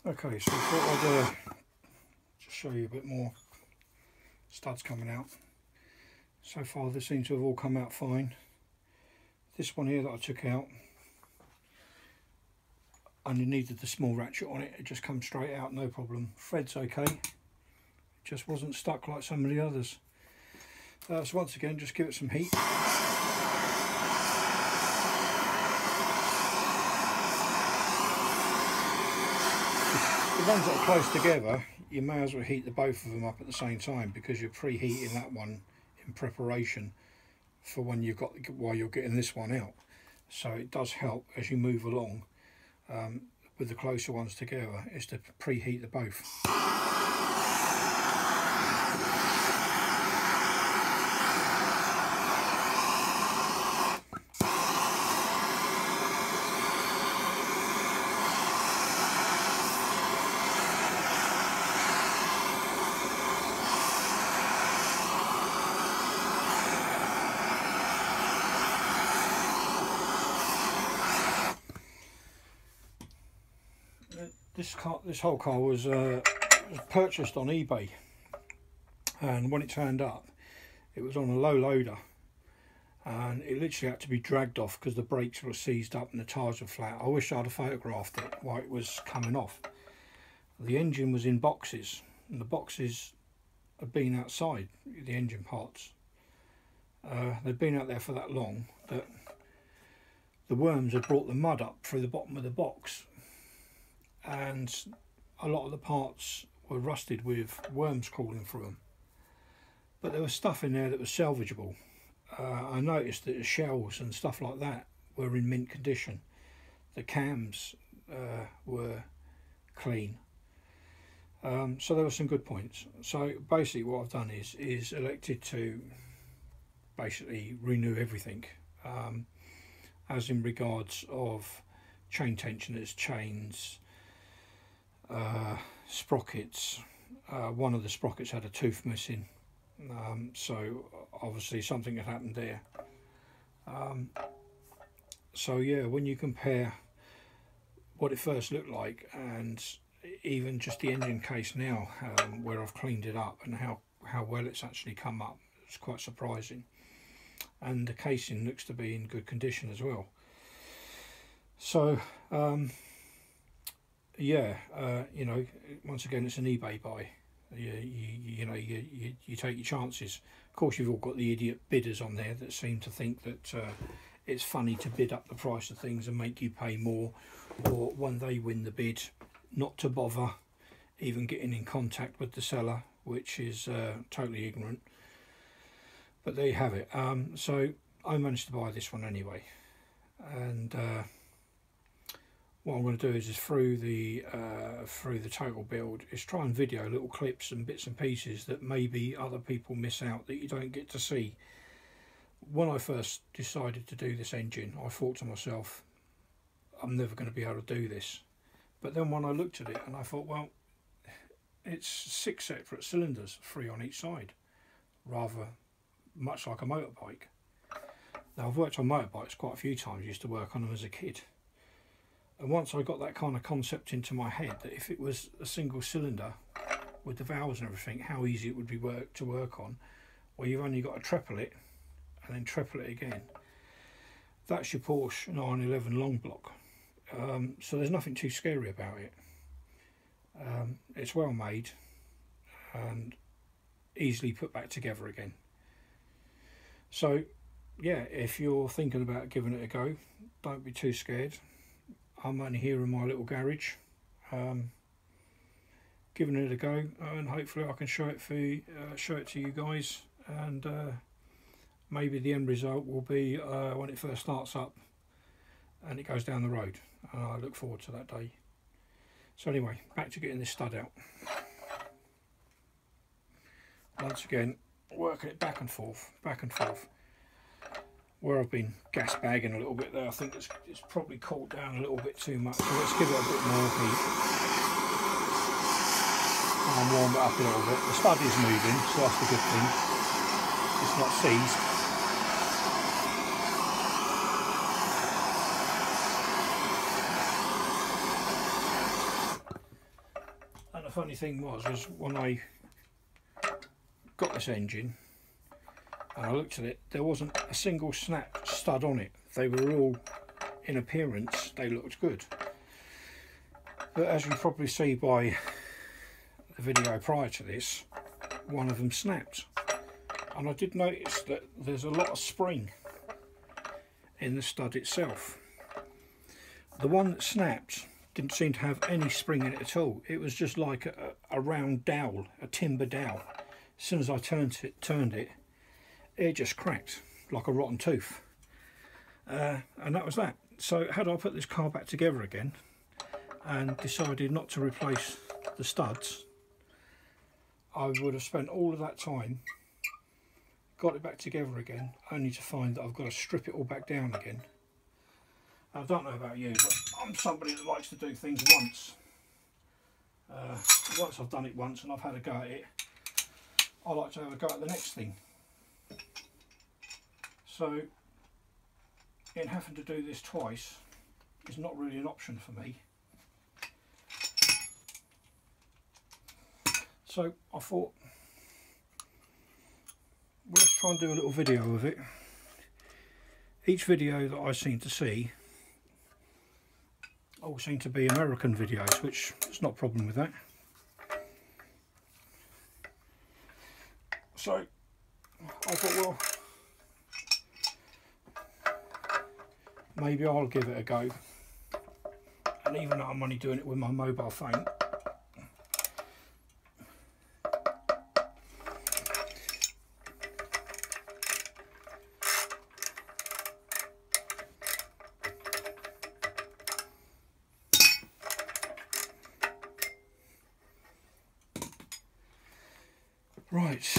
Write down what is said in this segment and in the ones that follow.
Okay, so I thought I'd just show you a bit more studs coming out. So far they seem to have all come out fine. This one here that I took out only needed the small ratchet on it, it just comes straight out, no problem. Thread's okay, it just wasn't stuck like some of the others. So once again, just give it some heat. The ones that are close together, you may as well heat the both of them up at the same time, because you're preheating that one in preparation for when you've got, while you're getting this one out. So it does help as you move along with the closer ones together, is to preheat the both. This whole car was purchased on eBay, and when it turned up it was on a low loader, and it literally had to be dragged off because the brakes were seized up and the tyres were flat. I wish I'd have photographed it while it was coming off. The engine was in boxes, and the boxes had been outside, the engine parts. They'd been out there for that long that the worms had brought the mud up through the bottom of the box, and a lot of the parts were rusted with worms crawling through them. But there was stuff in there that was salvageable. I noticed that the shells and stuff like that were in mint condition. The cams were clean. So there were some good points. So basically what I've done is elected to basically renew everything, as in regards of chain tensioners, chains, sprockets. One of the sprockets had a tooth missing, so obviously something had happened there. So yeah, when you compare what it first looked like and even just the engine case now, where I've cleaned it up, and how well it's actually come up, it's quite surprising. And the casing looks to be in good condition as well. So yeah, you know, once again, it's an eBay buy. You take your chances. Of course, you've all got the idiot bidders on there that seem to think that it's funny to bid up the price of things and make you pay more, or when they win the bid, not to bother even getting in contact with the seller, which is totally ignorant. But there you have it. So I managed to buy this one anyway, and what I'm going to do is through the total build is try and video little clips and bits and pieces that maybe other people miss out, that you don't get to see. When I first decided to do this engine, I thought to myself, I'm never going to be able to do this. But then when I looked at it, and I thought, well, it's 6 separate cylinders, 3 on each side, rather much like a motorbike. Now, I've worked on motorbikes quite a few times, used to work on them as a kid. And once I got that kind of concept into my head, that if it was a single cylinder with the valves and everything, how easy it would be to work on. Well, you've only got to treble it and then treble it again. That's your Porsche 911 long block. So there's nothing too scary about it. It's well made and easily put back together again. So yeah, if you're thinking about giving it a go, don't be too scared. I'm only here in my little garage, giving it a go, and hopefully I can show it to you guys, and maybe the end result will be when it first starts up and it goes down the road. I look forward to that day. So anyway, back to getting this stud out. Once again, working it back and forth, Where I've been gas bagging a little bit there, I think it's probably cooled down a little bit too much, so let's give it a bit more heat and warm it up a little bit. The stud is moving, so that's the good thing. It's not seized. funny thing was when I got this engine and I looked at it, there wasn't a single snap stud on it. They were all, in appearance, they looked good. But as you probably see by the video prior to this, one of them snapped. And I did notice that there's a lot of spring in the stud itself. The one that snapped didn't seem to have any spring in it at all. It was just like a round dowel, a timber dowel. As soon as I turned it, it just cracked like a rotten tooth. And that was that. So had I put this car back together again and decided not to replace the studs, I would have spent all of that time, got it back together again, only to find that I've got to strip it all back down again. I don't know about you, but I'm somebody that likes to do things once. Once I've done it once and I've had a go at it, I like to have a go at the next thing. So, in having to do this twice is not really an option for me. So I thought, well, let's try and do a little video of it. Each video that I seem to see all seem to be American videos, which is not a problem with that. So I thought, well, maybe I'll give it a go. And even though I'm only doing it with my mobile phone, right.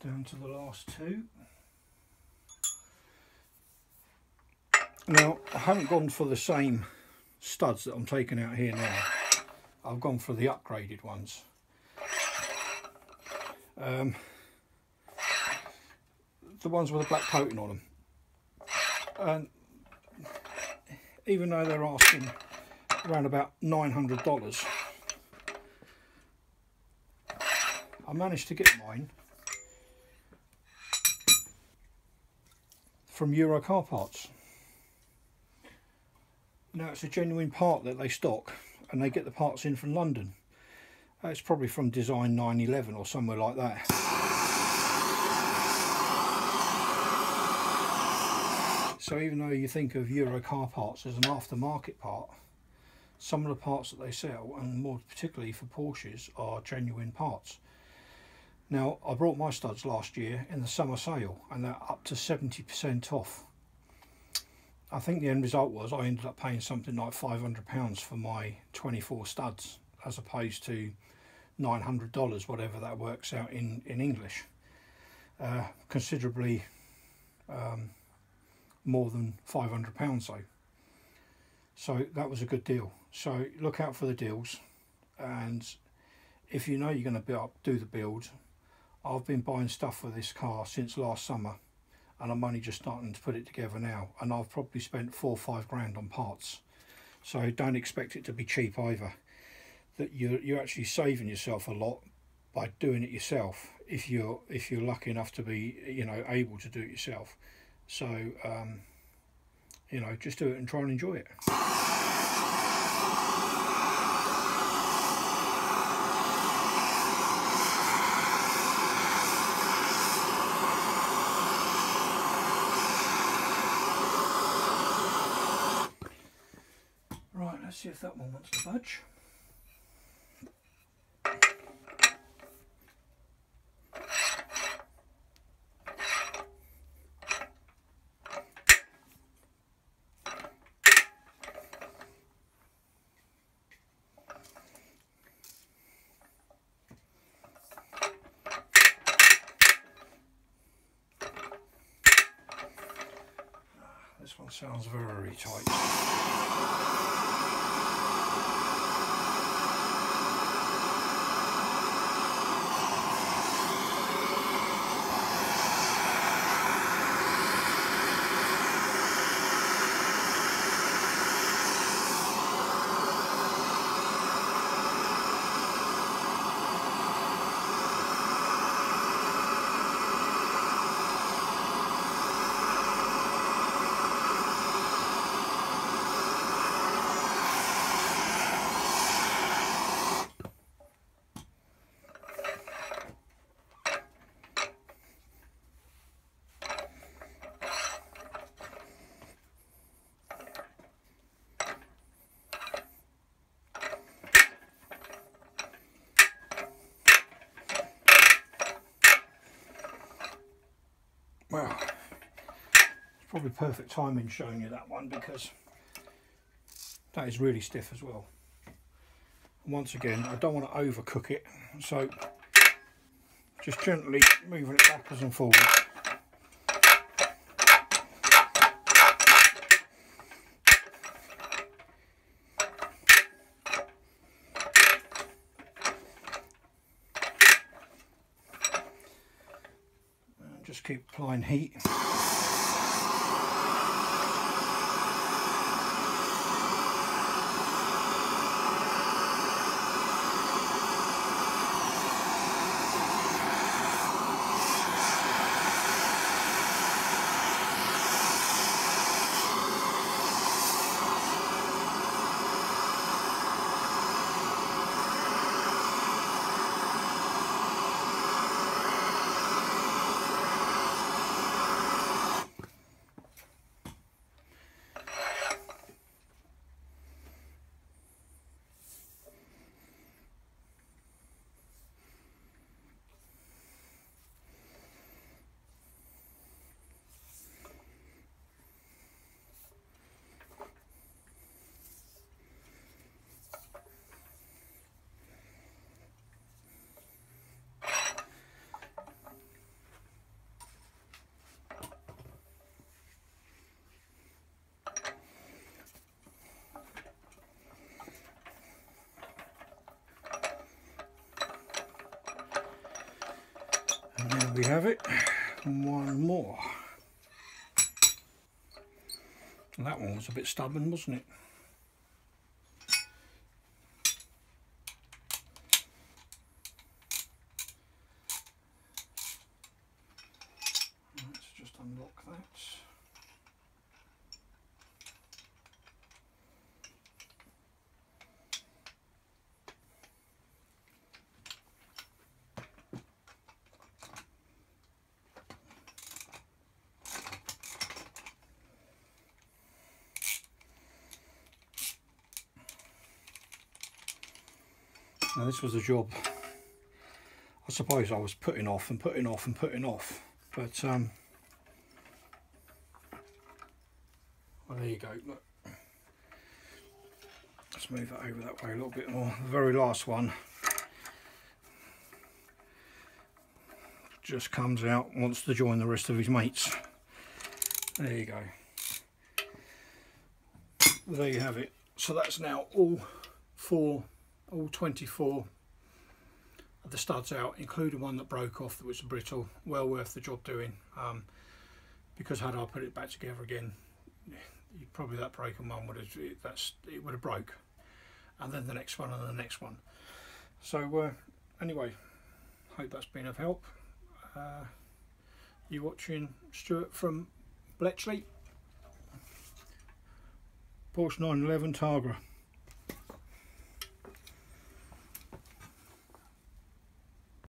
Down to the last two. Now, I haven't gone for the same studs that I'm taking out here now. I've gone for the upgraded ones. The ones with a black coating on them. And even though they're asking around about $900, I managed to get mine from Euro Car Parts. Now, it's a genuine part that they stock, and they get the parts in from London. It's probably from Design 911 or somewhere like that. So even though you think of Euro Car Parts as an aftermarket part, some of the parts that they sell, and more particularly for Porsches, are genuine parts. Now, I bought my studs last year in the summer sale, and they're up to 70% off. I think the end result was I ended up paying something like £500 for my 24 studs, as opposed to $900, whatever that works out in English. Considerably more than £500 though. So that was a good deal. So look out for the deals, and if you know you're going to do the build, I've been buying stuff for this car since last summer, and I'm only just starting to put it together now, and I've probably spent 4 or 5 grand on parts. So don't expect it to be cheap either. That you're actually saving yourself a lot by doing it yourself, if you're lucky enough to be, you know, able to do it yourself. So you know, just do it and try and enjoy it. Right, let's see if that one wants to budge. There's This one sounds very tight. Well, it's probably perfect timing showing you that one, because that is really stiff as well. And once again, I don't want to overcook it, so just gently moving it backwards and forwards. And just keep applying heat. And there we have it, one more. And that one was a bit stubborn, wasn't it? Let's just unlock that. Now this was a job, I suppose I was putting off and putting off and putting off, but well, there you go, look. Let's move that over that way a little bit more. The very last one just comes out, wants to join the rest of his mates. There you go. Well, there you have it. So that's now all 24 of the studs out, including one that broke off that was brittle. Well worth the job doing, because had I put it back together again, probably that broken one would have it would have broke, and then the next one and the next one. So anyway, hope that's been of help. You watching Stuart from Bletchley, Porsche 911 Targa.